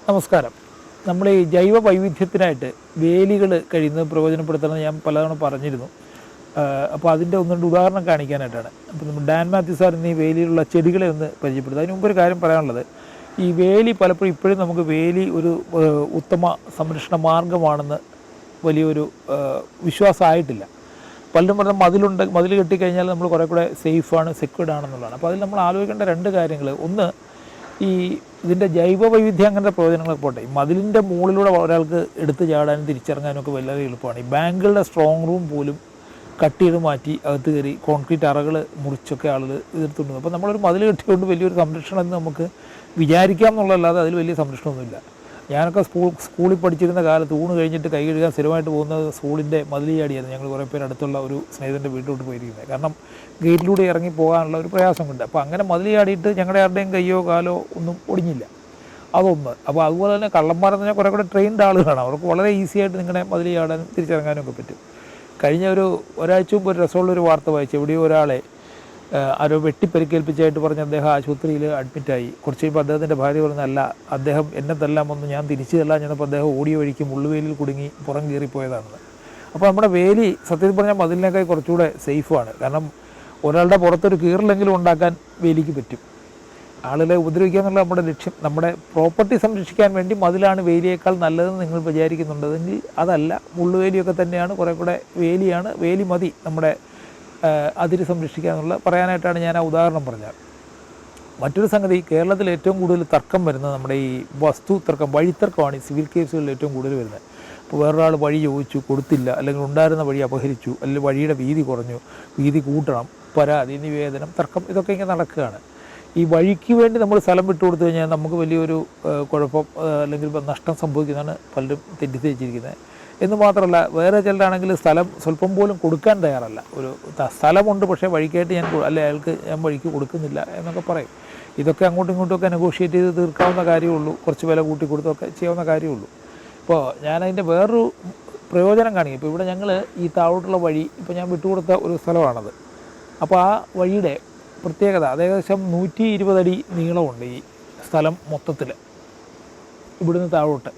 നമസ്കാരം. നമ്മൾ ഈ ജൈവ വൈവിധ്യത്തിനായിട്ട് വേലികൾ കഴിയുന്നത് പ്രയോജനപ്പെടുത്തണമെന്ന് ഞാൻ പലതവണ പറഞ്ഞിരുന്നു. അപ്പോൾ അതിൻ്റെ ഒന്ന് രണ്ട് ഉദാഹരണം കാണിക്കാനായിട്ടാണ്. അപ്പോൾ നമ്മൾ ഡാൻ മാത്യു സാർ ഇന്ന് ഈ വേലിയിലുള്ള ചെടികളെ ഒന്ന് പരിചയപ്പെടുത്തുക. അതിന് മുമ്പൊരു കാര്യം പറയാനുള്ളത്, ഈ വേലി പലപ്പോഴും ഇപ്പോഴും നമുക്ക് വേലി ഒരു ഉത്തമ സംരക്ഷണ മാർഗമാണെന്ന് വലിയൊരു വിശ്വാസമായിട്ടില്ല. പലരും പറഞ്ഞാൽ മതിൽ കെട്ടിക്കഴിഞ്ഞാൽ നമ്മൾ കുറേ കൂടെ സേഫാണ്, സെക്യൂർഡ് ആണെന്നുള്ളതാണ്. അപ്പോൾ അതിൽ നമ്മൾ ആലോചിക്കേണ്ട രണ്ട് കാര്യങ്ങൾ. ഒന്ന്, ഈ ഇതിൻ്റെ ജൈവ വൈവിധ്യം അങ്ങനത്തെ പ്രയോജനങ്ങളൊക്കെ പോട്ടെ, മതിലിൻ്റെ മുകളിലൂടെ ഒരാൾക്ക് എടുത്ത് ചാടാനും തിരിച്ചിറങ്ങാനും ഒക്കെ വളരെ എളുപ്പമാണ്. ഈ ബാങ്കുകളുടെ സ്ട്രോങ് റൂം പോലും കട്ട് ചെയ്ത് മാറ്റി അകത്ത് കയറി കോൺക്രീറ്റ് അറകൾ മുറിച്ചൊക്കെ ആളുകൾ എതിർത്തുണ്ട്. അപ്പോൾ നമ്മളൊരു മതിൽ കെട്ടിക്കൊണ്ട് വലിയൊരു സംരക്ഷണം എന്ന് നമുക്ക് വിചാരിക്കാം എന്നുള്ളതല്ലാതെ അതിൽ വലിയ സംരക്ഷണമൊന്നുമില്ല. ഞാനൊക്കെ സ്കൂളിൽ പഠിച്ചിരുന്ന കാലത്ത് ഊണ് കഴിഞ്ഞിട്ട് കൈ കഴുകാൻ സ്ഥിരമായിട്ട് പോകുന്നത് സ്കൂളിൻ്റെ മതിലിയാടിയായിരുന്നു. ഞങ്ങൾ കുറേ പേര് അടുത്തുള്ള ഒരു സ്നേഹിതൻ്റെ വീട്ടിലോട്ട് പോയിരിക്കുന്നത്. കാരണം ഗേറ്റിലൂടെ ഇറങ്ങി പോകാനുള്ള ഒരു പ്രയാസം കൊണ്ട്. അപ്പോൾ അങ്ങനെ മതിലിയാടിയിട്ട് ഞങ്ങളുടെ ആരുടെയും കയ്യോ കാലോ ഒന്നും ഒടിഞ്ഞില്ല. അതൊന്ന്. അപ്പോൾ അതുപോലെ തന്നെ കള്ളന്മാരെന്ന് പറഞ്ഞാൽ കുറേ കൂടെ ട്രെയിൻഡ് ആളുകളാണ്. അവർക്ക് വളരെ ഈസി ആയിട്ട് നിങ്ങളുടെ മതിലിയാടാനും തിരിച്ചിറങ്ങാനും ഒക്കെ പറ്റും. കഴിഞ്ഞ ഒരാഴ്ച മുമ്പ് ഒരു രസമുള്ളൊരു വാർത്ത വായിച്ചു. എവിടെയോ ഒരാളെ ആരോ വെട്ടിപ്പരിക്കേൽപ്പിച്ചായിട്ട് പറഞ്ഞ് അദ്ദേഹം ആശുപത്രിയിൽ അഡ്മിറ്റായി. കുറച്ച് കഴിയുമ്പോൾ അദ്ദേഹത്തിൻ്റെ ഭാര്യ പറഞ്ഞല്ല, അദ്ദേഹം എന്നെ തല്ലാമെന്ന് ഞാൻ തിരിച്ചു തല്ലാൻ ചെന്നപ്പോൾ അദ്ദേഹം ഓടിയ വഴിക്ക് മുള്ളുവേലിൽ കുടുങ്ങി പുറം കയറിപ്പോയതാണെന്ന്. അപ്പോൾ നമ്മുടെ വേലി സത്യത്തിൽ പറഞ്ഞാൽ മതിലിനേക്കാൾ കുറച്ചുകൂടെ സേഫാണ്. കാരണം ഒരാളുടെ പുറത്തൊരു കീറലെങ്കിലും ഉണ്ടാക്കാൻ വേലിക്ക് പറ്റും. ആളുകളെ ഉപദ്രവിക്കുക എന്നുള്ള നമ്മുടെ ലക്ഷ്യം. നമ്മുടെ പ്രോപ്പർട്ടി സംരക്ഷിക്കാൻ വേണ്ടി മതിലാണ് വേലിയേക്കാൾ നല്ലതെന്ന് നിങ്ങൾ വിചാരിക്കുന്നുണ്ടെങ്കിൽ അതല്ല, മുള്ളുവേലിയൊക്കെ തന്നെയാണ് കുറേ കൂടെ വേലിയാണ്. വേലി മതി നമ്മുടെ അതിര് സംരക്ഷിക്കുക എന്നുള്ള പറയാനായിട്ടാണ് ഞാൻ ആ ഉദാഹരണം പറഞ്ഞത്. മറ്റൊരു സംഗതി, കേരളത്തിൽ ഏറ്റവും കൂടുതൽ തർക്കം വരുന്നത് നമ്മുടെ ഈ വസ്തു തർക്കം, വഴിത്തർക്കമാണ് ഈ സിവിൽ കേസുകളിൽ ഏറ്റവും കൂടുതൽ വരുന്നത്. ഇപ്പോൾ വേറൊരാൾ വഴി ചോദിച്ചു, കൊടുത്തില്ല, അല്ലെങ്കിൽ ഉണ്ടായിരുന്ന വഴി അപഹരിച്ചു, അല്ലെങ്കിൽ വഴിയുടെ വീതി കുറഞ്ഞു, വീതി കൂട്ടണം, പരാതി, നിവേദനം, തർക്കം, ഇതൊക്കെ ഇങ്ങനെ നടക്കുകയാണ്. ഈ വഴിക്ക് വേണ്ടി നമ്മൾ സ്ഥലം വിട്ടു കൊടുത്തു കഴിഞ്ഞാൽ നമുക്ക് വലിയൊരു കുഴപ്പം അല്ലെങ്കിൽ നഷ്ടം സംഭവിക്കുന്നതാണ് പലരും തെറ്റിദ്ധരിച്ചിരിക്കുന്നത്. എന്ന് മാത്രമല്ല, വേറെ ചിലരാണെങ്കിൽ സ്ഥലം സ്വല്പം പോലും കൊടുക്കാൻ തയ്യാറല്ല. ഒരു സ്ഥലമുണ്ട്, പക്ഷേ വഴിക്കായിട്ട് അയാൾക്ക് ഞാൻ വഴിക്ക് കൊടുക്കുന്നില്ല എന്നൊക്കെ പറയും. ഇതൊക്കെ അങ്ങോട്ടും ഇങ്ങോട്ടുമൊക്കെ നെഗോഷിയേറ്റ് ചെയ്ത് തീർക്കാവുന്ന കാര്യമുള്ളൂ. കുറച്ച് വില കൂട്ടി കൊടുത്തൊക്കെ ചെയ്യാവുന്ന കാര്യമുള്ളൂ. ഇപ്പോൾ ഞാനതിൻ്റെ വേറൊരു പ്രയോജനം കാണിക്കും. ഇപ്പോൾ ഇവിടെ ഞങ്ങൾ ഈ താഴോട്ടുള്ള വഴി ഇപ്പോൾ ഞാൻ വിട്ടുകൊടുത്ത ഒരു സ്ഥലമാണത്. അപ്പോൾ ആ വഴിയുടെ പ്രത്യേകത, അത് ഏകദേശം 120 അടി നീളമുണ്ട് ഈ സ്ഥലം മൊത്തത്തിൽ, ഇവിടുന്ന് താഴോട്ട്.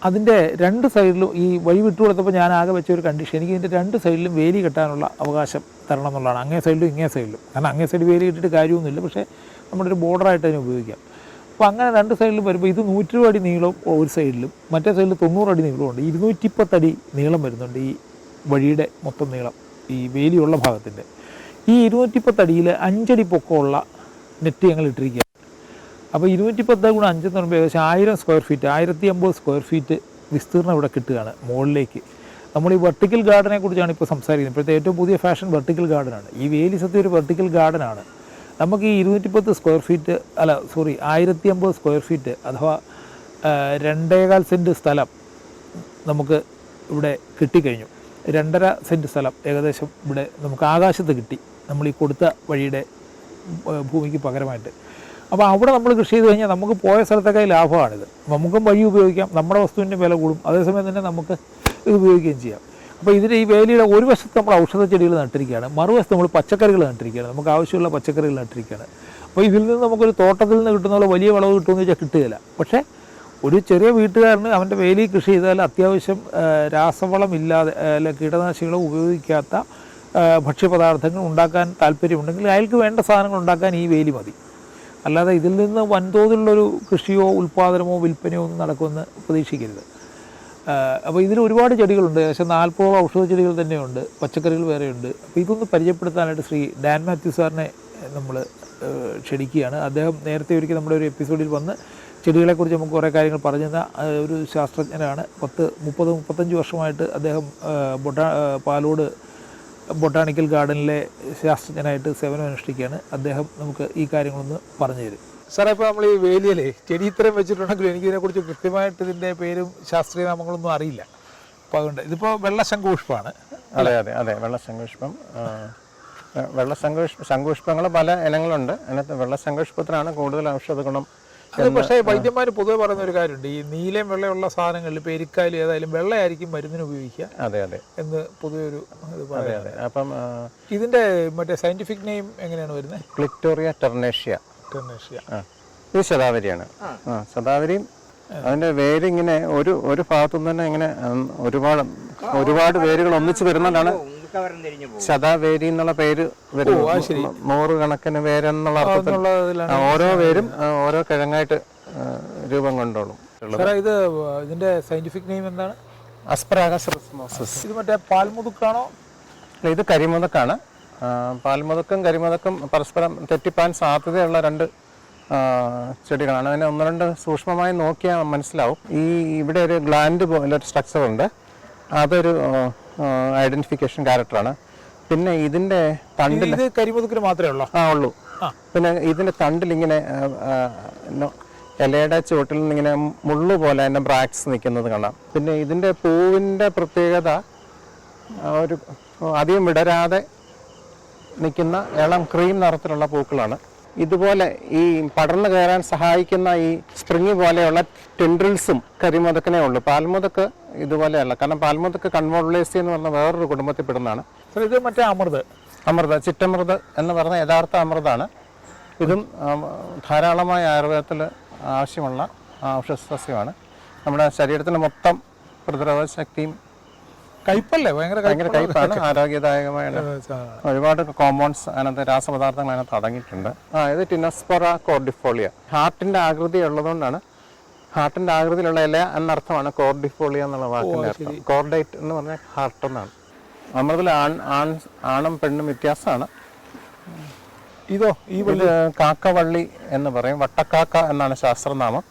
അതിൻ്റെ രണ്ട് സൈഡിലും ഈ വഴി വിട്ടുകൊടുത്തപ്പോൾ ഞാൻ ആകെ വെച്ച ഒരു കണ്ടീഷൻ, എനിക്ക് ഇതിൻ്റെ രണ്ട് സൈഡിലും വേലി കെട്ടാനുള്ള അവകാശം തരണം എന്നുള്ളതാണ്. അങ്ങേ സൈഡിലും ഇങ്ങേ സൈഡിലും. കാരണം അങ്ങേ സൈഡ് വേലി കെട്ടിയിട്ട് കാര്യമൊന്നുമില്ല, പക്ഷേ നമ്മുടെ ഒരു ബോർഡറായിട്ട് അതിനെ ഉപയോഗിക്കാം. അപ്പോൾ അങ്ങനെ രണ്ട് സൈഡിലും വരുമ്പോൾ ഇത് 120 അടി നീളവും ഒരു സൈഡിലും, മറ്റേ സൈഡിൽ 90 അടി നീളമുണ്ട്. 210 അടി നീളം വരുന്നുണ്ട് ഈ വഴിയുടെ മൊത്തം നീളം, ഈ വേലിയുള്ള ഭാഗത്തിൻ്റെ. ഈ 210 അടിയിൽ 5 അടി പൊക്കമുള്ള നെറ്റ് ഞങ്ങൾ ഇട്ടിരിക്കുക. അപ്പോൾ 210 × 5 എന്ന് പറയുമ്പോൾ ഏകദേശം 1000 സ്ക്വയർ ഫീറ്റ്, 1050 സ്ക്വയർ ഫീറ്റ് വിസ്തീർണം ഇവിടെ കിട്ടുകയാണ് മുകളിലേക്ക്. നമ്മൾ ഈ വെർട്ടിക്കൽ ഗാർഡനെ കുറിച്ചാണ് ഇപ്പോൾ സംസാരിക്കുന്നത്. ഇപ്പോഴത്തെ ഏറ്റവും പുതിയ ഫാഷൻ വെർട്ടിക്കൽ ഗാർഡനാണ്. ഈ വേലി സത്യം ഒരു വെർട്ടിക്കൽ ഗാർഡനാണ്. നമുക്ക് ഈ 210 സ്ക്വയർ ഫീറ്റ് 1050 സ്ക്വയർ ഫീറ്റ് അഥവാ 2.25 സെൻറ്റ് സ്ഥലം നമുക്ക് ഇവിടെ കിട്ടിക്കഴിഞ്ഞു. 2.5 സെൻറ്റ് സ്ഥലം ഏകദേശം ഇവിടെ നമുക്ക് ആകാശത്ത് കിട്ടി, നമ്മൾ ഈ കൊടുത്ത വഴിയുടെ ഭൂമിക്ക് പകരമായിട്ട്. അപ്പോൾ അവിടെ നമ്മൾ കൃഷി ചെയ്ത് കഴിഞ്ഞാൽ നമുക്ക് പോയ സ്ഥലത്തൊക്കെ ലാഭമാണിത്. നമുക്കും വഴി ഉപയോഗിക്കാം, നമ്മുടെ വസ്തുവിൻ്റെ വില കൂടും, അതേസമയം തന്നെ നമുക്ക് ഇത് ഉപയോഗിക്കുകയും ചെയ്യാം. അപ്പോൾ ഇതിൻ്റെ ഈ വേലിയുടെ ഒരു വശത്ത് നമ്മൾ ഔഷധ ചെടികൾ നട്ടിരിക്കുകയാണ്, മറുവശത്ത് നമ്മൾ പച്ചക്കറികൾ നട്ടിരിക്കുകയാണ്, നമുക്ക് ആവശ്യമുള്ള പച്ചക്കറികൾ നട്ടിരിക്കുകയാണ്. അപ്പോൾ ഇതിൽ നിന്ന് നമുക്കൊരു തോട്ടത്തിൽ നിന്ന് കിട്ടുന്ന പോലെ വലിയ വിളവ് കിട്ടുമെന്ന് വെച്ചാൽ കിട്ടുകയില്ല. പക്ഷേ ഒരു ചെറിയ വീട്ടുകാരന് അവൻ്റെ വേലി കൃഷി ചെയ്താൽ അത്യാവശ്യം രാസവളം ഇല്ലാതെ അല്ലെങ്കിൽ കീടനാശികളോ ഉപയോഗിക്കാത്ത ഭക്ഷ്യപദാർത്ഥങ്ങൾ ഉണ്ടാക്കാൻ താല്പര്യമുണ്ടെങ്കിൽ അയാൾക്ക് വേണ്ട സാധനങ്ങൾ ഉണ്ടാക്കാൻ ഈ വേലി മതി. അല്ലാതെ ഇതിൽ നിന്ന് വൻതോതിലുള്ളൊരു കൃഷിയോ ഉൽപ്പാദനമോ വിൽപ്പനയോ ഒന്നും നടക്കുമെന്ന് പ്രതീക്ഷിക്കരുത്. അപ്പോൾ ഇതിൽ ഒരുപാട് ചെടികളുണ്ട്, ഏകദേശം 40 ഔഷധ ചെടികൾ തന്നെയുണ്ട്, പച്ചക്കറികൾ വേറെയുണ്ട്. അപ്പോൾ ഇതൊന്ന് പരിചയപ്പെടുത്താനായിട്ട് ശ്രീ ഡാൻ മാത്യു സാറിനെ നമ്മൾ ക്ഷണിക്കുകയാണ്. അദ്ദേഹം നേരത്തെ ഒരിക്കൽ നമ്മുടെ ഒരു എപ്പിസോഡിൽ വന്ന് ചെടികളെക്കുറിച്ച് നമുക്ക് കുറേ കാര്യങ്ങൾ പറഞ്ഞു തന്ന ഒരു ശാസ്ത്രജ്ഞനാണ്. 30-35 വർഷമായിട്ട് അദ്ദേഹം പാലോട് ബൊട്ടാണിക്കൽ ഗാർഡനിലെ ശാസ്ത്രജ്ഞനായിട്ട് സേവനം അനുഷ്ഠിക്കുകയാണ്. അദ്ദേഹം നമുക്ക് ഈ കാര്യങ്ങളൊന്ന് പറഞ്ഞു തരും. സാറേ, ഇപ്പോൾ നമ്മൾ ഈ വേലിയിലെ ചെടി ഇത്രയും വെച്ചിട്ടുണ്ടെങ്കിലും എനിക്കിതിനെക്കുറിച്ച് കൃത്യമായിട്ട് ഇതിൻ്റെ പേരും ശാസ്ത്രീയ നാമങ്ങളൊന്നും അറിയില്ല. അപ്പോൾ അതുകൊണ്ട് ഇതിപ്പോൾ വെള്ളശംഖുപുഷ്പമാണ്. അതെ അതെ അതെ വെള്ളശംഖുപുഷ്പം. ശംഖുപുഷ്പങ്ങൾ പല ഇനങ്ങളുണ്ട്. അതിനകത്ത് വെള്ളശംഖുപുഷ്പത്തിനാണ് കൂടുതൽ ഔഷധ ഗുണം. അത് പക്ഷേ വൈദ്യന്മാർ പൊതുവെ പറയുന്ന ഒരു കാര്യമുണ്ട്, ഈ നീലയും വെള്ളയുള്ള സാധനങ്ങളിൽ ഇപ്പോൾ എരിക്കാലും ഏതായാലും വെള്ളയായിരിക്കും മരുന്നിന് ഉപയോഗിക്കുക. അതെ അതെ എന്ന് പൊതുവെ ഒരു ഇത് പറയാതെ. അപ്പം ഇതിൻ്റെ മറ്റേ സയന്റിഫിക് നെയിം എങ്ങനെയാണ് വരുന്നത്? ക്ലിറ്റോറിയ ടെർനേഷ്യ. ടെർനേഷ്യ. ഇത് ശതാവരിയാണ്. ശതാവരിയും അതിന്റെ വേര് ഇങ്ങനെ ഒരു ഭാഗത്തുനിന്ന് തന്നെ ഇങ്ങനെ ഒരുപാട് വേരുകൾ ഒന്നിച്ച് വരുന്നതാണ് ശതാവേരി എന്നുള്ള പേര് വരുന്നത്. 100 കണക്കിന് വേരെന്നുള്ള അർത്ഥത്തിൽ ഓരോ വേരും ഓരോ കിഴങ്ങായിട്ട് രൂപം കൊണ്ടോളും. ഇത് ഇതിന്റെ സയന്റിഫിക് നെയിം എന്താണ്? അസ്പരാഗസ് റെസ്മോസസ്. ഇത് മറ്റേ പാൽമുതുക്കാണോ? ഇത് കരിമുതക്കാണ്. പാൽമുതക്കും കരിമുതക്കും പരസ്പരം തെറ്റിപ്പാൻ സാധ്യതയുള്ള 2 ചെടികളാണ്. അതിനെ 1-2 സൂക്ഷ്മമായി നോക്കിയാൽ മനസ്സിലാവും. ഇവിടെ ഒരു ഗ്ലാൻഡ് പോലെ ഒരു സ്ട്രക്ചർ ഉണ്ട്. അതൊരു ഐഡന്റിഫിക്കേഷൻ ക്യാരക്ടറാണ്. പിന്നെ ഇതിന്റെ തണ്ടിൽ കരിമുതുക്കിന് മാത്രമേ ഉള്ളൂ. പിന്നെ ഇതിന്റെ തണ്ടിൽ ഇങ്ങനെ ഇലയുടെ ചുവട്ടിൽ നിന്ന് ഇങ്ങനെ മുള്ളു പോലെ അതിന്റെ ബ്രാക്സ് നിൽക്കുന്നത് കാണാം. പിന്നെ ഇതിന്റെ പൂവിന്റെ പ്രത്യേകത ഒരു അധികം വിടരാതെ നിൽക്കുന്ന ഇളം ക്രീം നിറത്തിലുള്ള പൂക്കളാണ്. ഇതുപോലെ ഈ പടർന്നു കയറാൻ സഹായിക്കുന്ന ഈ സ്പ്രിങ് പോലെയുള്ള ടെൻഡ്രിൽസും കരിമുതക്കിനേ ഉള്ളൂ. പാൽമുതക്ക് ഇതുപോലെയല്ല. കാരണം പാൽമുതക്ക് കൺവോൾവേസി എന്ന് പറഞ്ഞ വേറൊരു കുടുംബത്തിൽ പെടുന്നതാണ്. ഇത് മറ്റേ അമൃത് ചിറ്റമൃത് എന്ന് പറഞ്ഞ യഥാർത്ഥ അമൃതാണ്. ഇതും ധാരാളമായ ആയുർവേദത്തിൽ ആവശ്യമുള്ള ഔഷധസസ്യമാണ്. നമ്മുടെ ശരീരത്തിന് മൊത്തം പ്രതിരോധ ശക്തിയും കയ്പല്ലേ, ഭയങ്കര കയ്പാണ്. ആരോഗ്യദായകമായ ഒരുപാട് കോമ്പൗണ്ട്സ് അതിനകത്ത് രാസപദാർത്ഥങ്ങൾ അതിനകത്ത് അടങ്ങിയിട്ടുണ്ട്. ഇത് ടിനോസ്പൊറ കോർഡിഫോളിയ. ഹാർട്ടിന്റെ ആകൃതി ഉള്ളതുകൊണ്ടാണ് ഹാർട്ടിന്റെ ആകൃതിയിലുള്ള ഇല എന്നർത്ഥമാണ് കോർഡിഫോളിയ എന്നുള്ള വാക്കിന്റെ അർത്ഥം. കോർഡേറ്റ് എന്ന് പറഞ്ഞാൽ ഹാർട്ട് എന്നാണ്. അമൃതിൽ ആണും പെണ്ണും വ്യത്യാസമാണ്. ഇത് കാക്കവള്ളി എന്ന് പറയും. വട്ടക്കാക്ക എന്നാണ് ശാസ്ത്രനാമം.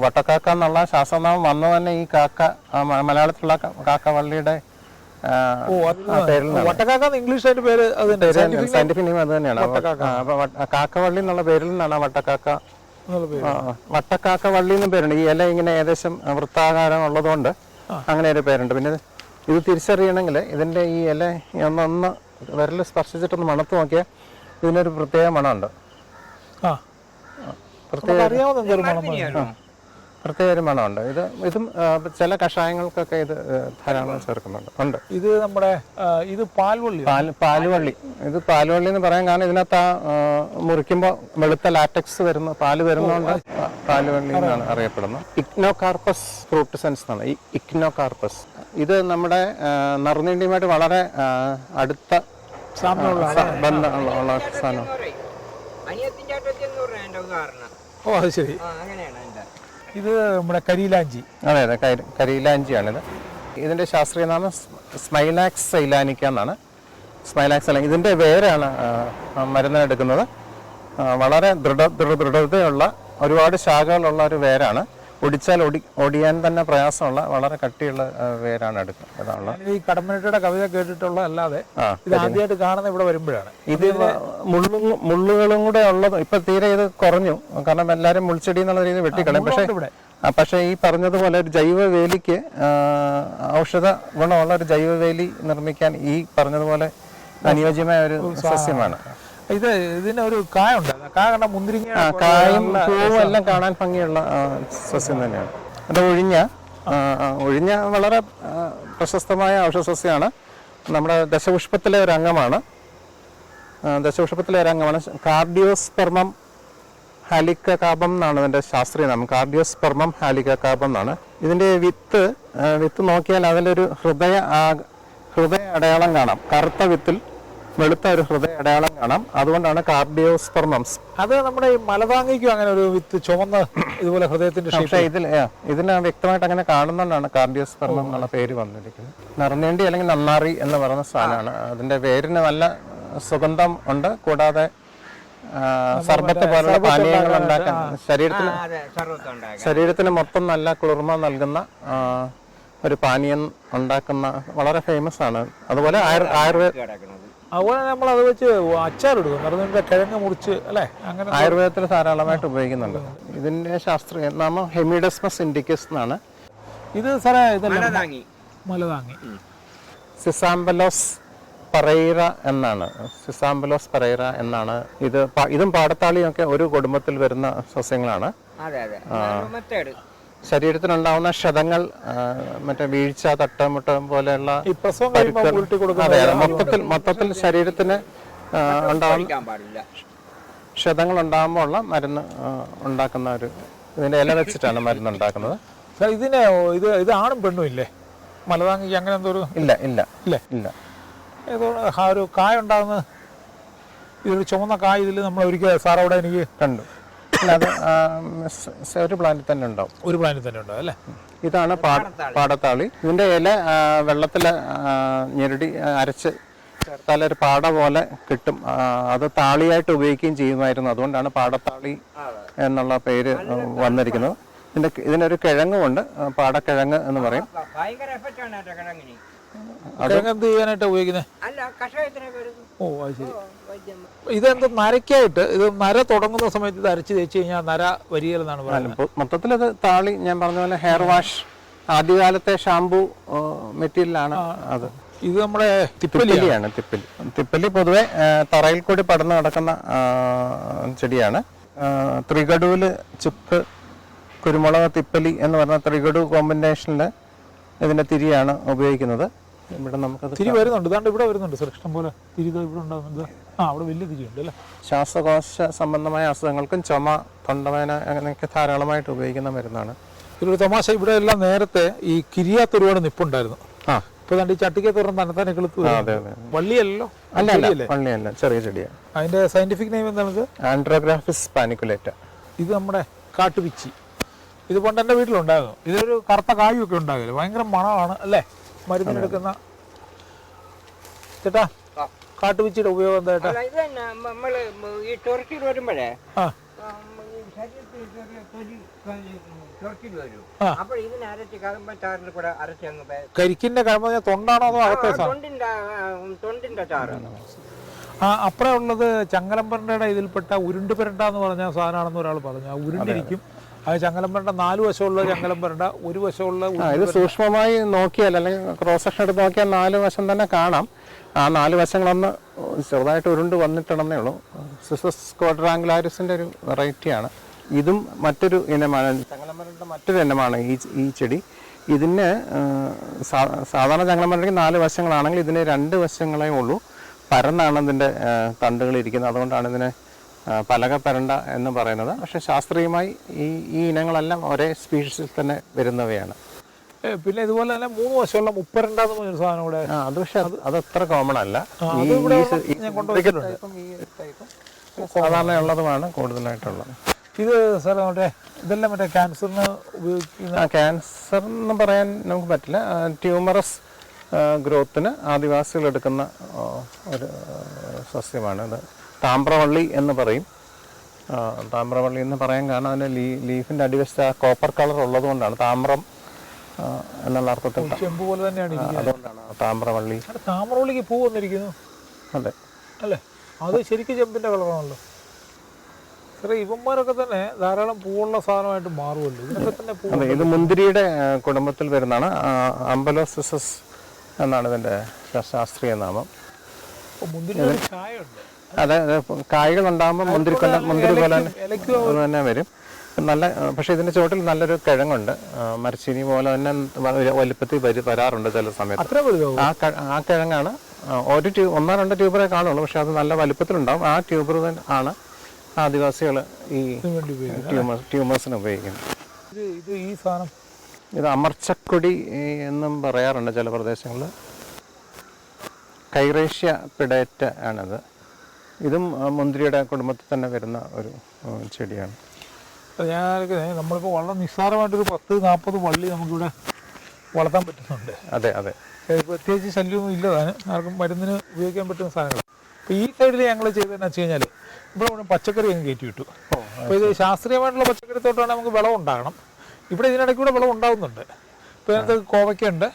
വട്ടക്കാക്ക എന്നുള്ള ശാസ്ത്രനാമം വന്നു തന്നെ ഈ കാക്ക മലയാളത്തിലുള്ള കാക്കവള്ളിയുടെ സയന്റിഫിക് നെയിം അത് തന്നെയാണ്. കാക്കവള്ളി എന്നുള്ള പേരിൽ നിന്നാണ് വട്ടക്കാക്ക. വട്ടക്കാക്കവള്ളി എന്ന പേരുണ്ട്. ഈ ഇല ഇങ്ങനെ ഏകദേശം വൃത്താകാരം ഉള്ളതുകൊണ്ട് അങ്ങനെ ഒരു പേരുണ്ട്. പിന്നെ ഇത് തിരിച്ചറിയണമെങ്കിൽ ഇതിന്റെ ഈ ഇല ഒന്ന് വിരൽ സ്പർശിച്ചിട്ടൊന്ന് മണത്ത് നോക്കിയാൽ ഇതിനൊരു പ്രത്യേക മണമുണ്ട്. പ്രത്യേക ഒരു മണമുണ്ട്. ഇതും ചില കഷായങ്ങൾക്കൊക്കെ ഇത് ധാരാളം ചേർക്കുന്നുണ്ട്. ഇത് നമ്മുടെ ഇത് പാൽവള്ളി. ഇത് പാൽവള്ളി എന്ന് പറയാൻ കാരണം ഇതിനകത്ത് മുറിക്കുമ്പോൾ വെളുത്ത ലാറ്റക്സ് വരുന്ന പാല് വരുന്നതുകൊണ്ട് പാൽവള്ളി എന്നാണ് അറിയപ്പെടുന്നത്. ഇക്നോകാർപ്പസ് ഫ്രൂട്ടിസെൻസ് എന്നാണ് ഈ ഇക്നോകാർപ്പസ്. ഇത് നമ്മുടെ നറുനീണ്ടിയുമായിട്ട് വളരെ അടുത്ത ബന്ധമുള്ള സാധനം. ഇത് നമ്മുടെ കരിയിലാഞ്ചി. അതെ കരിയിലാഞ്ചിയാണിത്. ഇതിന്റെ ശാസ്ത്രീയ നാമം സ്മൈലാക്സ് സൈലാനിക്ക എന്നാണ്. സ്മൈലാക്സ് സൈലാനിക്ക ഇതിന്റെ വേരാണ് മരുന്നിനെടുക്കുന്നത്. വളരെ ദൃഢതയുള്ള ഒരുപാട് ശാഖകളുള്ള ഒരു വേരാണ്. ഒടിച്ചാൽ ഒടിയാൻ തന്നെ പ്രയാസമുള്ള വളരെ കട്ടിയുള്ള വേരാണ് എടുക്കുന്നത്. ഈ കടമ്മനിട്ടയുടെ കവിത കേട്ടിട്ടുള്ള അല്ലാതെ ഇത് ആദ്യമായിട്ട് കാണുന്ന ഇവിടെ വരുമ്പോഴാണ്. ഇത് മുള്ളുകളും കൂടെ ഉള്ളത്. ഇപ്പൊ തീരെ ഇത് കുറഞ്ഞു, കാരണം എല്ലാരും മുൾച്ചെടി എന്നുള്ള രീതിയിൽ വെട്ടിക്കളയും. പക്ഷേ ഈ പറഞ്ഞതുപോലെ ഒരു ജൈവവേലിക്ക് ഔഷധ ഗുണമുള്ള ഒരു ജൈവവേലി നിർമ്മിക്കാൻ ഈ പറഞ്ഞതുപോലെ അനുയോജ്യമായ ഒരു സസ്യമാണ്. ഇതിനൊരു കായുണ്ട്. മുന്തിരിങ്ങ കായും പൂവും എല്ലാം കാണാൻ ഭംഗിയുള്ള സസ്യം തന്നെയാണ്. അത് ഒഴിഞ്ഞ വളരെ പ്രശസ്തമായ ഔഷധസസ്യമാണ്. നമ്മുടെ ദശപുഷ്പത്തിലെ ഒരു അംഗമാണ്. കാർഡിയോസ്പെർമം ഹാലിക്കാബം എന്നാണ് ഇതിന്റെ ശാസ്ത്രീയ നാമം. കാർഡിയോസ്പെർമം ഹാലിക്കാബം എന്നാണ്. ഇതിന്റെ വിത്ത് നോക്കിയാൽ അതിലൊരു ഹൃദയ അടയാളം കാണാം. കറുത്ത വിത്തിൽ വെളുത്ത ഒരു ഹൃദയ അടയാളം കാണാം. അതുകൊണ്ടാണ് കാർഡിയോസ്പെർമംസ്. അത് നമ്മുടെ ഈ മലതാങ്ങിക്കും അങ്ങനെ ഒരു വിത്ത് ചുവന്ന ഇതുപോലെ ഹൃദയത്തിന്റെ. പക്ഷേ ഇതിന് വ്യക്തമായിട്ട് അങ്ങനെ കാണുന്നതുകൊണ്ടാണ് കാർഡിയോസ്പെർമം എന്നുള്ള പേര് വന്നിരിക്കുന്നത്. നറുനീണ്ടി അല്ലെങ്കിൽ നന്നാറി എന്ന് പറയുന്ന സാധനമാണ്. അതിന്റെ വേരിന് നല്ല സുഗന്ധം ഉണ്ട്. കൂടാതെ സർബത്ത് പോലുള്ള പാനീയങ്ങൾ ഉണ്ടാക്കാൻ ശരീരത്തിന് മൊത്തം നല്ല കുളിർമ നൽകുന്ന ഒരു പാനീയം ഉണ്ടാക്കുന്ന വളരെ ഫേമസ് ആണ്. അതുപോലെ അതുപോലെ നമ്മൾ അത് വെച്ച് അച്ചാറിടും. നിറഞ്ഞ കിഴങ്ങ് മുറിച്ച് അല്ലേ, അങ്ങനെ ആയുർവേദത്തിൽ ധാരാളമായിട്ട് ഉപയോഗിക്കുന്നുണ്ട്. ഇതിന്റെ ശാസ്ത്രീയ നാമം ഹെമിഡസ്മസ് ഇൻഡിക്കസ് എന്നാണ്. ഇത് സാറേ മലതാങ്ങി സിസാംബലോസ് പരൈറ എന്നാണ്. ഇതും പാടത്താളിയും ഒക്കെ ഒരു കുടുംബത്തിൽ വരുന്ന സസ്യങ്ങളാണ്. ശരീരത്തിനുണ്ടാവുന്ന ക്ഷതങ്ങൾ, മറ്റേ വീഴ്ച, തട്ടമുട്ട പോലെയുള്ള മൊത്തത്തിൽ ശരീരത്തിന് ഉണ്ടാവുന്ന ക്ഷതങ്ങൾ ഉണ്ടാകുമ്പോൾ ഉള്ള മരുന്ന് ഉണ്ടാക്കുന്ന ഒരു ഇതിൻ്റെ ഇല വെച്ചിട്ടാണ് മരുന്ന് ഉണ്ടാക്കുന്നത്. സാർ ഇതിന് ഇത് ആണും പെണ്ണും ഇല്ലേ മലതാങ്ങിക്ക്? അങ്ങനെ എന്തോ ഒരു ഇല്ല ഇല്ല ഇല്ലേ? ഇല്ല. ഏതോ ഒരു കായ ഉണ്ടാകുന്നത്, ഇതൊരു ചുവന്ന കായ് ഇതിൽ നമ്മൾ ഒരിക്കൽ സാർ അവിടെ എനിക്ക് കണ്ടു. അത് ഒരു പ്ലാന്റിൽ തന്നെ ഉണ്ടാവും. ഒരു പ്ലാന്റിൽ തന്നെ ഉണ്ടാവും അല്ലേ? ഇതാണ് പാടത്താളി. ഇതിൻ്റെ ഇല വെള്ളത്തിൽ ഞെരടി അരച്ച് ചേർത്താൽ ഒരു പാട പോലെ കിട്ടും. അത് താളിയായിട്ട് ഉപയോഗിക്കുകയും ചെയ്യുമായിരുന്നു. അതുകൊണ്ടാണ് പാടത്താളി എന്നുള്ള പേര് വന്നിരിക്കുന്നത്. ഇതിനൊരു കിഴങ്ങുമുണ്ട്, പാടക്കിഴങ്ങ് എന്ന് പറയും. എന്ത് ചെയ്യാനായിട്ട് ഉപയോഗിക്കുന്നത്? ഓ അത് ശരി. ഇതെന്ത് നരയ്ക്കായിട്ട്, ഇത് നര തുടങ്ങുന്ന സമയത്ത് ഇത് അരച്ച് തേച്ച് കഴിഞ്ഞാൽ നര വരികയെന്നാണ് പറയുന്നത്. മൊത്തത്തിൽ അത് താളി, ഞാൻ പറഞ്ഞ പോലെ ഹെയർ വാഷ്, ആദ്യകാലത്തെ ഷാംപൂ മെറ്റീരിയലാണ് അത്. ഇത് നമ്മുടെ തിപ്പലിയാണ്. തിപ്പലി പൊതുവെ തറയിൽ കൂടി പടർന്നു കിടക്കുന്ന ചെടിയാണ്. ത്രികടൂല് ചുക്ക് കുരുമുളക് തിപ്പലി എന്ന് പറഞ്ഞ ത്രികടു കോമ്പിനേഷനിൽ ഇതിന്റെ തിരിയാണ് ഉപയോഗിക്കുന്നത്. ഇവിടെ നമുക്കത് തിരി വരുന്നുണ്ട്, ഇതാണ്ട് ഇവിടെ വരുന്നുണ്ട് സാർ, ഇഷ്ടം പോലെ തിരി ഇവിടെ ഉണ്ടാകുന്നുണ്ട്. അവിടെ വലിയ തിരിയുണ്ട് അല്ലേ? ശ്വാസകോശ സംബന്ധമായ അസുഖങ്ങൾക്കും ചുമ, തൊണ്ടവേദന അങ്ങനെയൊക്കെ ധാരാളമായിട്ട് ഉപയോഗിക്കുന്ന മരുന്നാണ്. ഇതിലൊരു തമാശ, ഇവിടെ എല്ലാം നേരത്തെ ഈ കിരിയാത്ത ഒരുപാട് നിപ്പുണ്ടായിരുന്നു. ഇപ്പൊ ഈ ചട്ടിക്ക് തുറന്ന് തന്നെത്താനെ കിളുത്ത് വള്ളിയല്ലോ? അല്ല, വള്ളിയല്ല, ചെറിയ ചെടിയാണ്. അതിന്റെ സയന്റിഫിക് നെയിം എന്താണ്? ആൻഡ്രോഗ്രാഫിസ് പാനിക്കുലേറ്റ. ഇത് നമ്മുടെ കാട്ടുപിച്ചി. ഇത് പണ്ട് എൻ്റെ വീട്ടിലുണ്ടായിരുന്നു. ഇതൊരു കറുത്ത കായൊക്കെ ഉണ്ടാകില്ല, ഭയങ്കര മണമാണ് അല്ലേ മരുന്നിനെടുക്കുന്ന. ചേട്ടാ, കാട്ടുപിച്ചിയുടെ ഉപയോഗം എന്താ ചേട്ടാ? കരിക്കിന്റെ കഴമ്പ തൊണ്ടാണോ അതോ അകത്തെ? അപ്പുറം ഉള്ളത് ചങ്ങലമ്പരണ്ടയുടെ ഇതിൽപ്പെട്ട ഉരുണ്ട് പെരണ്ട എന്ന് പറഞ്ഞ സാധനമാണെന്ന് ഒരാൾ പറഞ്ഞു. ആ ഉരുണ്ടിരിക്കും. അത് ചങ്ങലമ്പരണ്ട 4 വശമുള്ള ചങ്ങലമ്പരണ്ട, ഒരു വശമുള്ള. ഇത് സൂക്ഷ്മമായി നോക്കിയാൽ, അല്ലെങ്കിൽ ക്രോസ് സെക്ഷൻ എടുത്ത് നോക്കിയാൽ 4 വശം തന്നെ കാണാം. ആ 4 വശങ്ങളൊന്ന് ചെറുതായിട്ട് ഉരുണ്ട് വന്നിട്ടുണ്ടെന്നേ ഉള്ളൂ. സിസസ് ക്വാഡ്രാങ്കുലാരിസിന്റെ ഒരു വെറൈറ്റിയാണ്. ഇതും മറ്റൊരു ഇനമാണ്, ചങ്ങലമ്പരണ്ട മറ്റൊരു ഇനമാണ് ഈ ചെടി. ഇതിന് സാധാരണ ചങ്ങലമ്പരണ്ടയ്ക്ക് 4 വശങ്ങളാണെങ്കിൽ ഇതിന് 2 വശങ്ങളേ ഉള്ളൂ. പരന്നാണ് ഇതിൻ്റെ തണ്ടുകൾ ഇരിക്കുന്നത്. അതുകൊണ്ടാണ് ഇതിനെ പലകപ്പരണ്ട എന്ന് പറയുന്നത്. പക്ഷെ ശാസ്ത്രീയമായി ഈ ഇനങ്ങളെല്ലാം ഒരേ സ്പീഷീസിൽ തന്നെ വരുന്നവയാണ്. പിന്നെ ഇതുപോലെ തന്നെ 3 വശമുള്ള മുപ്പരണ്ട എന്ന് പറഞ്ഞൊരു സാധനം കൂടെ. അത് പക്ഷെ അത് അത്ര കോമൺ അല്ല. സാധാരണ ഉള്ളതുമാണ് കൂടുതലായിട്ടുള്ളത്. ഇത് സാർ നമ്മുടെ ഇതെല്ലാം മറ്റേ ക്യാൻസറിന് ഉപയോഗിക്കുന്ന. ക്യാൻസർ എന്ന് പറയാൻ നമുക്ക് പറ്റില്ല. ട്യൂമറസ് ഗ്രോത്തിന് ആദിവാസികൾ എടുക്കുന്ന ഒരു സസ്യമാണ് ഇത്. താമ്രവള്ളി എന്ന് പറയും. താമ്രവള്ളി എന്ന് പറയാൻ കാരണം അതിന് ലീഫിൻ്റെ അടിവശത്ത് ആ കോപ്പർ കളർ ഉള്ളത് കൊണ്ടാണ്. താമ്രം എന്നുള്ള അർത്ഥത്തിൽ ചെമ്പ് പോലെ തന്നെയാണ്, അതുകൊണ്ടാണ് താമ്രവള്ളി. താമ്രവള്ളിക്ക് പൂ വന്നിരിക്കുന്നു. അതെ അല്ലേ? അത് ശരിക്കും ചെമ്പിൻ്റെ കളറാണല്ലോ സാറേ. ഇവന്മാരൊക്കെ തന്നെ ധാരാളം പൂവുള്ള സാധനമായിട്ട് മാറുമല്ലോ. ഇതിനൊക്കെ തന്നെ പൂ. അതെ, ഇത് മുന്തിരിയുടെ കുടുംബത്തിൽ വരുന്നതാണ്. അംബലോസിസസ് എന്നാണ് ഇതിൻ്റെ ശാസ്ത്രീയ നാമം. മുന്തിരി ചായ ഉണ്ട്. അതെ, കായ്കൾ ഉണ്ടാകുമ്പോൾ മുന്തിരി പോലെ തന്നെ വരും. നല്ല, പക്ഷേ ഇതിൻ്റെ ചുവട്ടിൽ നല്ലൊരു കിഴങ്ങുണ്ട്. മരച്ചീനി പോലെ തന്നെ വലുപ്പത്തിൽ വരാറുണ്ട് ചില സമയത്ത്. ആ കിഴങ്ങാണ്. ഒരു 1-2 ട്യൂബറേ കാണുള്ളൂ, പക്ഷെ അത് നല്ല വലുപ്പത്തിലുണ്ടാവും. ആ ട്യൂബർ ആണ് ആദിവാസികൾ ഈ ട്യൂമേഴ്സിന് ഉപയോഗിക്കുന്നത്. ഈ സാധനം ഇത് അമർച്ചക്കൊടി എന്നും പറയാറുണ്ട് ചില പ്രദേശങ്ങളിൽ. കൈറേഷ്യ പിഡേറ്റ ആണിത്. ഇതും മുന്തിരിയുടെ കുടുംബത്തിൽ തന്നെ വരുന്ന ഒരു ചെടിയാണ്. നമ്മളിപ്പോൾ വളരെ നിസ്സാരമായിട്ടൊരു 10-40 വള്ളി നമുക്കിവിടെ വളർത്താൻ പറ്റുന്നുണ്ട്. അതെ അതെ, പ്രത്യേകിച്ച് ശല്യമൊന്നും ഇല്ലതാണ്, ആർക്കും മരുന്നിന് ഉപയോഗിക്കാൻ പറ്റുന്ന സാധനങ്ങൾ. അപ്പോൾ ഈ സൈഡിൽ ഞങ്ങൾ ചെയ്തതെന്ന് വെച്ച് കഴിഞ്ഞാൽ ഇവിടെ പച്ചക്കറി അങ്ങ് കയറ്റി വിട്ടു. അപ്പോൾ ഇത് ശാസ്ത്രീയമായിട്ടുള്ള പച്ചക്കറി തോട്ടമാണ്, നമുക്ക് വിളവ് ഉണ്ടാകണം. ഇവിടെ ഇതിനിടയ്ക്ക് കൂടെ വിളവ് ഉണ്ടാകുന്നുണ്ട്. ഇപ്പോൾ ഇതിനകത്ത് കോവയ്ക്കുണ്ട്,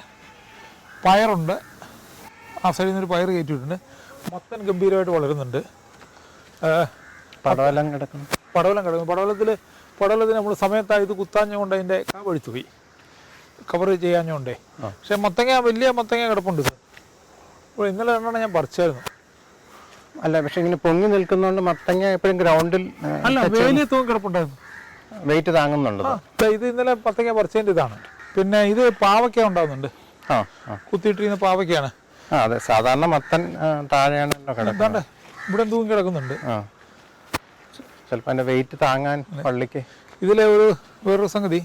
പയറുണ്ട്, ആ സൈഡിൽ നിന്നൊരു പയർ കയറ്റിയിട്ടുണ്ട്. മത്തൻ ഗംഭീരമായിട്ട് വളരുന്നുണ്ട്. പടവലം കിടക്കുന്നു. പടവലത്തിന് നമ്മൾ സമയത്തായി ഇത് കുത്താഞ്ഞുകൊണ്ട് അതിൻ്റെ കാവഴുത്തു പോയി, കവർ ചെയ്യാഞ്ഞുകൊണ്ടേ. പക്ഷെ വലിയ മത്തങ്ങ കിടപ്പുണ്ട് സാർ. ഇപ്പോൾ ഇന്നലെ രണ്ടെണ്ണം ഞാൻ പറിച്ചായിരുന്നു. അല്ല, പക്ഷെ ഇങ്ങനെ പൊങ്ങി നിൽക്കുന്നതുകൊണ്ട് മത്തങ്ങ എപ്പോഴും ഗ്രൗണ്ടിൽ അല്ല, വേലിയ തൂങ്ങി കിടപ്പുണ്ടായിരുന്നു. വെയിറ്റ് താങ്ങുന്നുണ്ട്. ഇത് ഇന്നലെ മത്തങ്ങ പറിച്ചതിൻ്റെ ഇതാണ്. പിന്നെ ഇത് പാവയ്ക്ക ഉണ്ടാകുന്നുണ്ട്, കുത്തിയിട്ടിരിക്കുന്ന പാവയ്ക്കാണ്. അതെ, സാധാരണ മത്തൻ താഴെയാണല്ലോ കിടക്കുന്നത്. ഇവിടെ തൂങ്ങി കിടക്കുന്നുണ്ട്. ചിലപ്പോൾ അതിൻ്റെ വെയിറ്റ് താങ്ങാൻ പള്ളിക്ക്. ഇതിലെ വേറൊരു സംഗതി,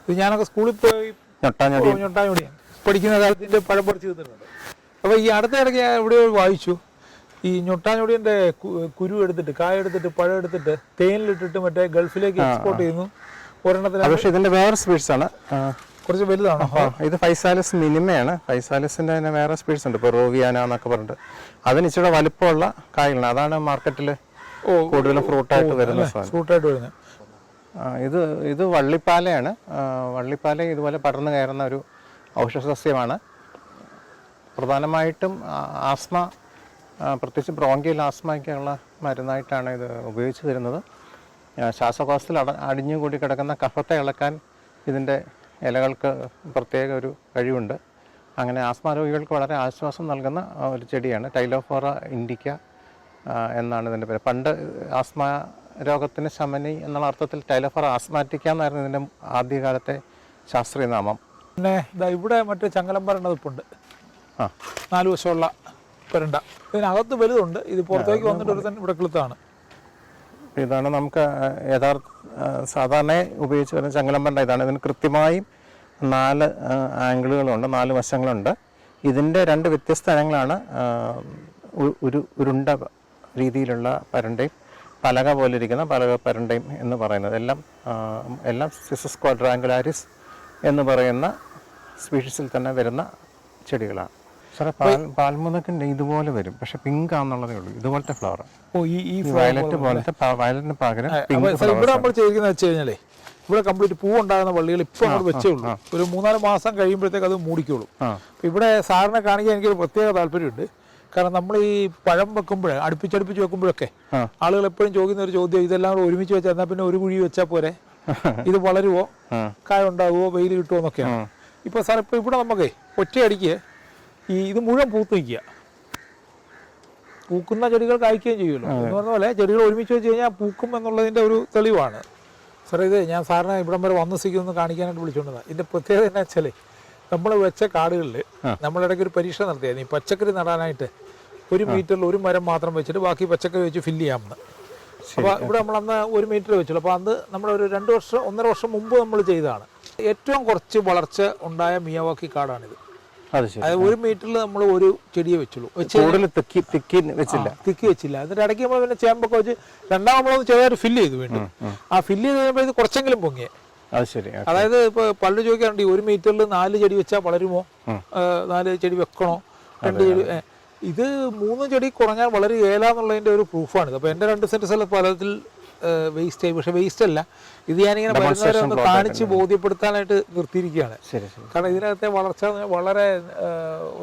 ഇത് ഞാനൊക്കെ സ്കൂളിൽ പോയി ഞൊട്ടാഞ്ഞൊടിയാണ് പഠിക്കുന്ന കാലത്തിൻ്റെ പഴം പഠിച്ചു തന്നിട്ടുണ്ട്. അപ്പോൾ ഈ അടുത്ത ഇടയ്ക്ക് ഞാൻ എവിടെയോ വായിച്ചു, ഈ ഞൊട്ടാഞ്ഞൊടിയൻ്റെ കുരു എടുത്തിട്ട്, കായ എടുത്തിട്ട്, പഴം എടുത്തിട്ട് തേനിലിട്ടിട്ട് മറ്റേ ഗൾഫിലേക്ക് എക്സ്പോർട്ട് ചെയ്യുന്നു. ഒരെണ്ണത്തിന് പക്ഷേ ഇതിൻ്റെ വേറെ സ്പീഡ്സ് ആണ്, കുറച്ച് വലുതാണോ? ഇത് ഫൈസാലിസ് മിനിമയാണ്. ഫൈസാലിസിൻ്റെ തന്നെ വേറെ സ്പീഡ്സ് ഉണ്ട്, ഇപ്പോൾ റോവിയാന എന്നൊക്കെ പറഞ്ഞിട്ട്. അതിന് ഇച്ചിരി വലുപ്പമുള്ള കായകളാണ്. അതാണ് മാർക്കറ്റിൽ കൂടുതലും ഫ്രൂട്ടായിട്ട് വരുന്ന സാധനം. ഇത് വള്ളിപ്പാലയാണ്. വള്ളിപ്പാല ഇതുപോലെ പടർന്നു കയറുന്ന ഒരു ഔഷധസസ്യമാണ്. പ്രധാനമായിട്ടും ആസ്മ, പ്രത്യേകിച്ച് ബ്രോങ്കിയൽ ആസ്മയ്ക്കുള്ള മരുന്നായിട്ടാണ് ഇത് ഉപയോഗിച്ച് വരുന്നത്. ശ്വാസകോശത്തിൽ അടിഞ്ഞുകൂടി കിടക്കുന്ന കഫത്തെ ഇളക്കാൻ ഇതിൻ്റെ ഇലകൾക്ക് പ്രത്യേക ഒരു കഴിവുണ്ട്. അങ്ങനെ ആസ്മ രോഗികൾക്ക് വളരെ ആശ്വാസം നൽകുന്ന ഒരു ചെടിയാണ്. ടൈലോഫോറ ഇൻഡിക്ക എന്നാണ് ഇതിൻ്റെ പേര്. പണ്ട് ആസ്മ രോഗത്തിന് ശമനി എന്നുള്ള അർത്ഥത്തിൽ ടൈലോഫോറ ആസ്മാറ്റിക്ക എന്നായിരുന്നു ഇതിൻ്റെ ആദ്യകാലത്തെ ശാസ്ത്രീയ നാമം. പിന്നെ ഇവിടെ മറ്റേ ചങ്ങലം പരണ്ട ഇപ്പുണ്ട്, 4 വശമുള്ള പരണ്ട. ഇതിനകത്ത് വലുതുണ്ട്, ഇത് പുറത്തേക്ക് വന്നിട്ട് ഒരു തന്നെ ഇവിടെ കിളുത്താണ്. ഇതാണ് നമുക്ക് സാധാരണ ഉപയോഗിച്ച് വരുന്ന ചങ്ങലം പരണ്ട. ഇതാണ്. ഇതിന് കൃത്യമായും 4 ആംഗിളുകളുണ്ട്, 4 വശങ്ങളുണ്ട്. ഇതിൻ്റെ 2 വ്യത്യസ്ത ഇനങ്ങളാണ് ഉരുണ്ട രീതിയിലുള്ള പരണ്ടയും പലക പോലെ ഇരിക്കുന്ന പലക പരണ്ടയും എന്ന് പറയുന്നത്. എല്ലാം സിസസ് ക്വാഡ്രാങ്കുലാരിസ് എന്ന് പറയുന്ന സ്പീഷീസിൽ തന്നെ വരുന്ന ചെടികളാണ്. സാറേ, പാൽമുതക്കിൻ്റെ ഇതുപോലെ വരും, പക്ഷെ പിങ്ക് ആണെന്നുള്ളതേ ഉള്ളൂ. ഇതുപോലത്തെ ഫ്ലവർ, വയലറ്റ് പോലത്തെ, വയലറ്റിന് പകരം ഇവിടെ നമ്മൾ ചെയ്യുന്നത് വെച്ച് കഴിഞ്ഞാലേ, ഇവിടെ കംപ്ലീറ്റ് പൂ ഉണ്ടാകുന്ന വള്ളികൾ ഇപ്പം അങ്ങോട്ട് വെച്ചേ ഉള്ളൂ. ഒരു 3-4 മാസം കഴിയുമ്പോഴത്തേക്ക് അത് മൂടിക്കോളും. ഇവിടെ സാറിനെ കാണിക്കാൻ എനിക്കൊരു പ്രത്യേക താല്പര്യമുണ്ട്. കാരണം നമ്മൾ ഈ പഴം വെക്കുമ്പോഴേ, അടുപ്പിച്ചടുപ്പിച്ച് വെക്കുമ്പോഴൊക്കെ ആളുകൾ എപ്പോഴും ചോദിക്കുന്ന ഒരു ചോദ്യം, ഇതെല്ലാം കൂടെ ഒരുമിച്ച് വെച്ചാൽ എന്നാൽ പിന്നെ ഒരു കുഴി വെച്ചാൽ പോരെ, ഇത് വളരുവോ, കായ ഉണ്ടാകുമോ, വെയിൽ കിട്ടുമോ എന്നൊക്കെയാണ്. ഇപ്പോൾ സാർ ഇപ്പോൾ ഇവിടെ നമുക്ക് ഒറ്റയടിക്ക് ഇത് മുഴുവൻ പൂത്ത് നിൽക്കുക, പൂക്കുന്ന ചെടികൾ കായ്ക്കുകയും ചെയ്യുമല്ലോ എന്ന് പറഞ്ഞ പോലെ ചെടികൾ ഒരുമിച്ച് വെച്ച് കഴിഞ്ഞാൽ പൂക്കും എന്നുള്ളതിൻ്റെ ഒരു തെളിവാണ്. സാറേ, ഇത് ഞാൻ സാറിനെ ഇവിടം വരെ വന്ന് സ്ഥിതിക്കൊന്ന് കാണിക്കാനായിട്ട് വിളിച്ചുകൊണ്ടതാണ്. ഇതിൻ്റെ പ്രത്യേകത എന്നാ വെച്ചാൽ, നമ്മൾ വെച്ച കാടുകളിൽ നമ്മളിടയ്ക്ക് ഒരു പരീക്ഷ നടത്തിയായിരുന്നു. ഈ പച്ചക്കറി നടാനായിട്ട് 1 മീറ്ററിൽ 1 മരം മാത്രം വെച്ചിട്ട് ബാക്കി പച്ചക്കറി വെച്ച് ഫില്ല് ചെയ്യാമെന്ന്. അപ്പോൾ ഇവിടെ നമ്മളന്ന് 1 മീറ്റർ വെച്ചുള്ളൂ. അപ്പോൾ അന്ന് നമ്മളൊരു 2 വർഷം 1.5 വർഷം മുമ്പ് നമ്മൾ ചെയ്തതാണ്. ഏറ്റവും കുറച്ച് വളർച്ച ഉണ്ടായ മിയാവാക്കി കാടാണിത്. അതായത് 1 മീറ്ററിൽ നമ്മൾ ഒരു ചെടിയെ വെച്ചുള്ളൂ, തിക്കി വെച്ചില്ല. എന്നിട്ട് ഇടയ്ക്ക് നമ്മൾ പിന്നെ ചേമ്പൊക്കെ വെച്ച് നമ്മളൊന്ന് ചെറുതായിട്ട് ഫില്ല് ചെയ്തു വീണ്ടും. ആ ഫില്ല് ചെയ്ത് കഴിയുമ്പോൾ ഇത് കുറച്ചെങ്കിലും പൊങ്ങിയേ. അതായത് ഇപ്പൊ പള്ളി ചോദിക്കാറുണ്ട്, 1 മീറ്ററിൽ 4 ചെടി വെച്ചാൽ വളരുമോ, 4 ചെടി വെക്കണോ, 2 ചെടി. ഇത് 3 ചെടി കുറഞ്ഞാൽ വളരെ ഏലാന്നുള്ളതിന്റെ ഒരു പ്രൂഫാണിത്. അപ്പൊ എന്റെ 2 സെന്റ് സ്ഥലം പലത്തിൽ വേസ്റ്റ് ആയി. പക്ഷെ വേസ്റ്റ് അല്ല, ഇത് ഞാനിങ്ങനെ വരുന്നവരെ ഒന്ന് കാണിച്ച് ബോധ്യപ്പെടുത്താനായിട്ട് നിർത്തിയിരിക്കുകയാണ്. കാരണം ഇതിനകത്തെ വളർച്ച വളരെ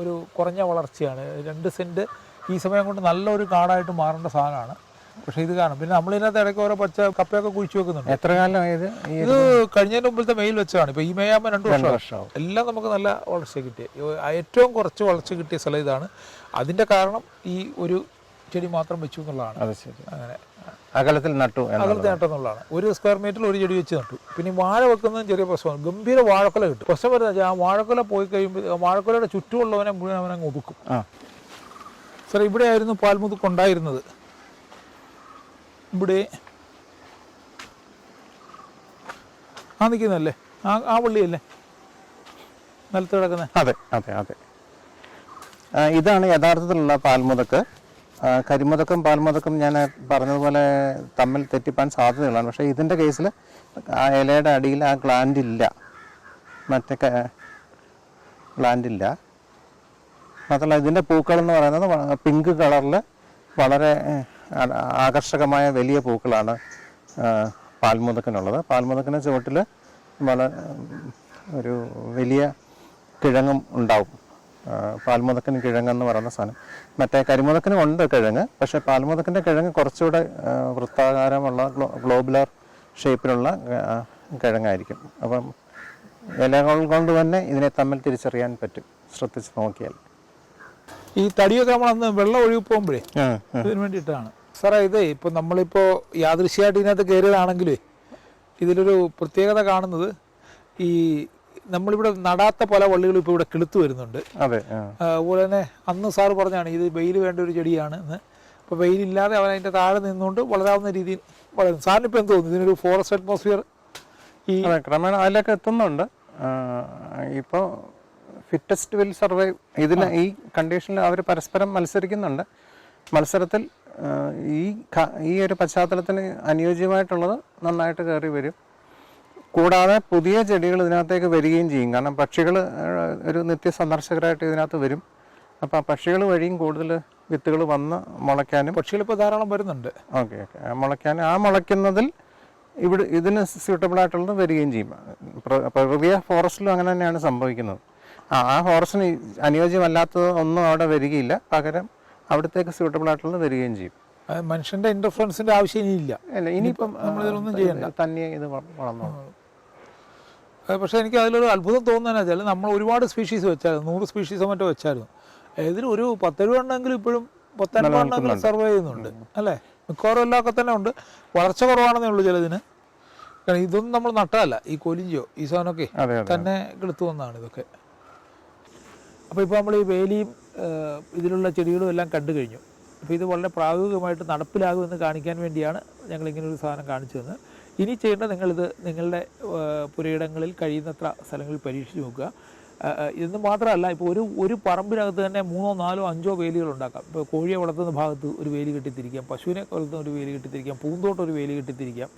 ഒരു കുറഞ്ഞ വളർച്ചയാണ്. 2 സെന്റ് ഈ സമയം കൊണ്ട് നല്ലൊരു കാടായിട്ട് മാറേണ്ട സാധനമാണ്. പക്ഷെ ഇത് കാണും. പിന്നെ നമ്മളിതിനകത്ത് ഇടയ്ക്ക് ഓരോ പച്ച കപ്പയൊക്കെ കുഴിച്ചു വെക്കുന്നുണ്ട്. എത്ര കാലമായത്? ഇത് കഴിഞ്ഞതിന് മുമ്പിലത്തെ മെയിൽ വെച്ചാണ്. ഇപ്പൊ ഈ മെയ്യാകുമ്പോൾ 2 വർഷമാവും. എല്ലാം നമുക്ക് നല്ല വളർച്ച കിട്ടിയ, ഏറ്റവും കുറച്ച് വളർച്ച കിട്ടിയ സ്ഥലം ഇതാണ്. അതിന്റെ കാരണം ഈ ഒരു ചെടി മാത്രം വെച്ചു എന്നുള്ളതാണ്. അങ്ങനെ അകലത്തിൽ നട്ടെന്നുള്ളതാണ്. 1 സ്ക്വയർ മീറ്ററിൽ 1 ചെടി വെച്ച് നട്ടു. പിന്നെ വാഴ വെക്കുന്നതും ചെറിയ പ്രശ്നമാണ്. ഗംഭീര വാഴക്കൊല കിട്ടും. പ്രശ്നം വരുന്നത് ആ വാഴക്കൊല പോയി കഴിയുമ്പോൾ വാഴക്കൊലയുടെ ചുറ്റുമുള്ളവനെ മുഴുവൻ അവനങ്ങ് ഒതുക്കും. സാർ, ഇവിടെ ആയിരുന്നു പാൽമുതുക്ക് ഉണ്ടായിരുന്നത്. ഇവിടെ നിൽക്കുന്നല്ലേ, ആ വള്ളിയല്ലേ നിലത്ത് കിടക്കുന്നത്? അതെ അതെ അതെ, ഇതാണ് യഥാർത്ഥത്തിലുള്ള പാൽമുതക്ക്. കരിമുതക്കും പാൽമുതക്കും ഞാൻ പറഞ്ഞതുപോലെ തമ്മിൽ തെറ്റിപ്പാൻ സാധ്യതയുള്ളതാണ്. പക്ഷേ ഇതിൻ്റെ കേസിൽ ആ ഇലയുടെ അടിയിൽ ആ ഗ്ലാൻഡ് ഇല്ല, മറ്റേ ഗ്ലാൻഡ് ഇല്ല. മാത്രമല്ല ഇതിൻ്റെ പൂക്കൾ എന്ന് പറയുന്നത് പിങ്ക് കളറിൽ വളരെ ആകർഷകമായ വലിയ പൂക്കളാണ് പാൽമുതക്കിനുള്ളത്. പാൽമുതക്കിൻ്റെ ചുവട്ടിൽ ഒരു വലിയ കിഴങ്ങും ഉണ്ടാവും. പാൽമുതക്കിന് കിഴങ്ങെന്ന് പറയുന്ന സാധനം. മറ്റേ കരിമുതക്കിനും ഉണ്ട് കിഴങ്ങ്, പക്ഷേ പാൽമുതക്കിൻ്റെ കിഴങ്ങ് കുറച്ചുകൂടെ വൃത്താകാരമുള്ള ഗ്ലോബുലർ ഷേപ്പിലുള്ള കിഴങ്ങായിരിക്കും. അപ്പം ഇലകൾ കൊണ്ട് തന്നെ ഇതിനെ തമ്മിൽ തിരിച്ചറിയാൻ പറ്റും ശ്രദ്ധിച്ച് നോക്കിയാൽ. ഈ തടിയൊക്കെ നമ്മളന്ന് വെള്ളം ഒഴുകി പോകുമ്പോഴേ ഇതിന് വേണ്ടിയിട്ടാണ്. സാറേ, ഇത് ഇപ്പോൾ നമ്മളിപ്പോൾ യാദൃശ്യമായിട്ട് ഇതിനകത്ത് കയറിയതാണെങ്കിലേ ഇതിലൊരു പ്രത്യേകത കാണുന്നത്, ഈ നമ്മളിവിടെ നടാത്ത പല വള്ളികളും ഇപ്പോൾ ഇവിടെ കിളുത്ത് വരുന്നുണ്ട്. അതുപോലെ തന്നെ അന്ന് സാറ് പറഞ്ഞാണ് ഇത് വെയിൽ വേണ്ട ഒരു ചെടിയാണ് എന്ന്. അപ്പോൾ വെയിലില്ലാതെ അവൻ അതിൻ്റെ താഴെ നിന്നുകൊണ്ട് വളരാവുന്ന രീതിയിൽ വളരുന്നു. സാറിന് ഇപ്പോൾ എന്ത് തോന്നുന്നു, ഇതിനൊരു ഫോറസ്റ്റ് അറ്റ്മോസ്ഫിയർ ഈ അതെ, ക്രമേണ അതിലൊക്കെ എത്തുന്നുണ്ട്. ഇപ്പോൾ ഫിറ്റസ്റ്റ് വിൽ സർവൈവ് ഇതിന് ഈ കണ്ടീഷനിൽ അവർ പരസ്പരം മത്സരിക്കുന്നുണ്ട്. മത്സരത്തിൽ ഈ ഒരു പശ്ചാത്തലത്തിന് അനുയോജ്യമായിട്ടുള്ളത് നന്നായിട്ട് കയറി വരും. കൂടാതെ പുതിയ ചെടികൾ ഇതിനകത്തേക്ക് വരികയും ചെയ്യും. കാരണം പക്ഷികൾ ഒരു നിത്യ സന്ദർശകരായിട്ട് ഇതിനകത്ത് വരും. അപ്പോൾ ആ പക്ഷികൾ വഴിയും കൂടുതൽ വിത്തുകൾ വന്ന് മുളയ്ക്കാനും, പക്ഷികളിപ്പോൾ ധാരാളം വരുന്നുണ്ട്. ഓക്കെ മുളയ്ക്കാനും, ആ മുളയ്ക്കുന്നതിൽ ഇതിന് സ്യൂട്ടബിൾ ആയിട്ടുള്ളത് വരികയും ചെയ്യും. പ്രകൃതിയ ഫോറസ്റ്റിലും അങ്ങനെ തന്നെയാണ് സംഭവിക്കുന്നത്. ആ ഫോറസ്റ്റിന് അനുയോജ്യമല്ലാത്തത് ഒന്നും അവിടെ വരികയില്ല, പകരം അവിടത്തേക്ക് സ്യൂട്ടബിൾ ആയിട്ടുള്ളത് വരികയും ചെയ്യും. മനുഷ്യന്റെ ഇന്റർഫറൻസിന്റെ ആവശ്യം ഇനിയില്ല. ഇനിയിപ്പം നമ്മളിതിലൊന്നും ചെയ്യണ്ട, തന്നെ ഇത് വളർന്നു. പക്ഷേ എനിക്ക് അതിലൊരു അത്ഭുതം തോന്നുന്നതെന്ന് വെച്ചാൽ നമ്മൾ ഒരുപാട് സ്പീഷീസ് വെച്ചായിരുന്നു, 100 സ്പീഷീസോ മറ്റോ വെച്ചായിരുന്നു. ഇതിൽ ഒരു 10-70 എണ്ണമെങ്കിലും ഇപ്പോഴും 10-50 എണ്ണമെങ്കിലും സർവൈവ് ചെയ്യുന്നുണ്ട് അല്ലേ? മിക്കവാറും എല്ലാമൊക്കെ തന്നെ ഉണ്ട്. വളർച്ച കുറവാണെന്നേ ഉള്ളൂ ചിലതിന്. കാരണം ഇതൊന്നും നമ്മൾ നട്ടതല്ല, ഈ കൊലിഞ്ചോ ഈ സാധനമൊക്കെ തന്നെ കിളുത്തു വന്നതാണ് ഇതൊക്കെ. അപ്പോൾ ഇപ്പോൾ നമ്മൾ ഈ വേലിയും ഇതിലുള്ള ചെടികളും എല്ലാം കണ്ടു കഴിഞ്ഞു. അപ്പോൾ ഇത് വളരെ പ്രായോഗികമായിട്ട് നടപ്പിലാകുമെന്ന് കാണിക്കാൻ വേണ്ടിയാണ് ഞങ്ങളിങ്ങനൊരു സാധനം കാണിച്ചു തന്നത്. ഇനി ചെയ്യേണ്ടത് നിങ്ങളുടെ പുരയിടങ്ങളിൽ കഴിയുന്നത്ര സ്ഥലങ്ങളിൽ പരീക്ഷിച്ച് നോക്കുക. ഇതൊന്നും മാത്രമല്ല, ഇപ്പോൾ ഒരു പറമ്പിനകത്ത് തന്നെ 3, 4, 5 വേലികൾ ഉണ്ടാക്കാം. ഇപ്പോൾ കോഴിയെ വളർത്തുന്ന ഭാഗത്ത് ഒരു വേലി കെട്ടിത്തിരിക്കാം, പശുവിനെ വളർത്തുന്ന ഒരു വേലി കെട്ടിത്തിരിക്കാം, പൂന്തോട്ടം ഒരു വേലി കെട്ടിത്തിരിക്കാം.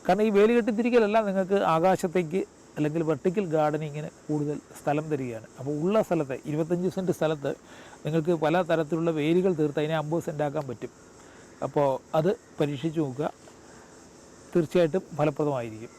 കാരണം ഈ വേലി കെട്ടിത്തിരിക്കലെല്ലാം നിങ്ങൾക്ക് ആകാശത്തേക്ക് അല്ലെങ്കിൽ വെർട്ടിക്കൽ ഗാർഡനിങ്ങിന് കൂടുതൽ സ്ഥലം തരികയാണ്. അപ്പോൾ ഉള്ള സ്ഥലത്തെ 25 സെൻറ്റ് സ്ഥലത്ത് നിങ്ങൾക്ക് പല തരത്തിലുള്ള വേലികൾ തീർത്ത് അതിനെ 50 സെൻറ്റ് ആക്കാൻ പറ്റും. അപ്പോൾ അത് പരീക്ഷിച്ച് നോക്കുക, തീർച്ചയായിട്ടും ഫലപ്രദമായിരിക്കും.